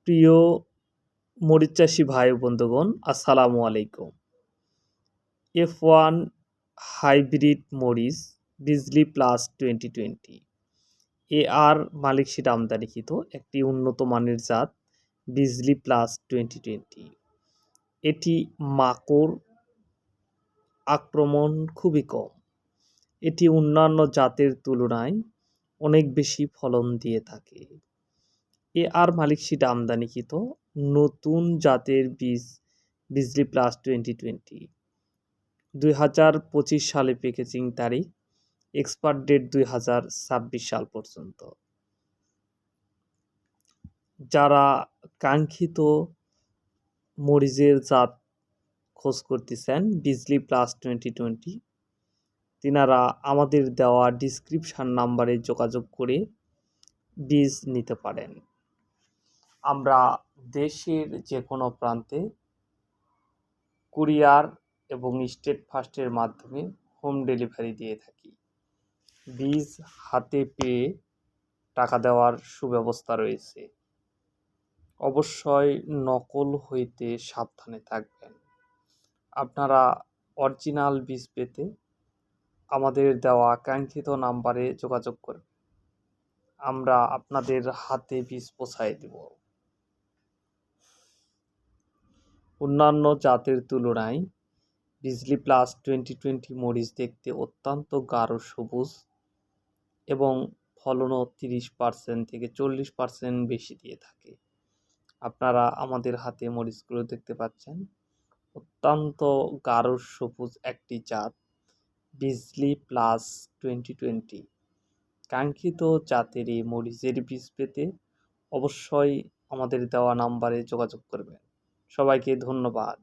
প্রিয় মরিচ চাষি ভাই ও বন্ধুগণ, আসসালামু আলাইকুম। F1 হাইব্রিড মরিচ বিজলি প্লাস 2020 AR মালিক সিড আমদানিকৃত একটি উন্নত মানের জাত বিজলি প্লাস 2020। এটি মাকড় আক্রমণ খুবই কম। এটি অন্যান্য জাতের তুলনায় অনেক বেশি ফলন দিয়ে থাকে। AR মালিক সিড আমদানিকৃত নতুন জাতের বীজ বিজলি প্লাস 2020। 2025 সালে প্যাকেজিং তারিখ, এক্সপায়ার ডেট 2026 সাল পর্যন্ত। যারা কাঙ্ক্ষিত মরিচের জাত খোঁজ করতেছেন বিজলি প্লাস 2020, তিনারা আমাদের দেওয়া ডিসক্রিপশান নাম্বারে যোগাযোগ করে বীজ নিতে পারেন। আমরা দেশের যে কোনো প্রান্তে কুরিয়ার এবং স্টেট ফাস্টের মাধ্যমে হোম ডেলিভারি দিয়ে থাকি। বীজ হাতে পেয়ে টাকা দেওয়ার সুব্যবস্থা রয়েছে। অবশ্যই নকল হইতে সাবধানে থাকবেন। আপনারা অরিজিনাল বীজ পেতে আমাদের দেওয়া কাঙ্ক্ষিত নাম্বারে যোগাযোগ করবেন। আমরা আপনাদের হাতে বীজ পৌঁছায় দেব। অন্যান্য জাতের তুলনায় বিজলি প্লাস 2020 মরিচ দেখতে অত্যন্ত গাঢ় সবুজ এবং ফলনও 30% থেকে 40% বেশি দিয়ে থাকে। আপনারা আমাদের হাতে মরিচগুলো দেখতে পাচ্ছেন। অত্যন্ত গাঢ় সবুজ একটি জাত বিজলি প্লাস 2020। কাঙ্ক্ষিত জাতের এই মরিচের বীজ পেতে অবশ্যই আমাদের দেওয়া নাম্বারে যোগাযোগ করবেন। সবাইকে ধন্যবাদ।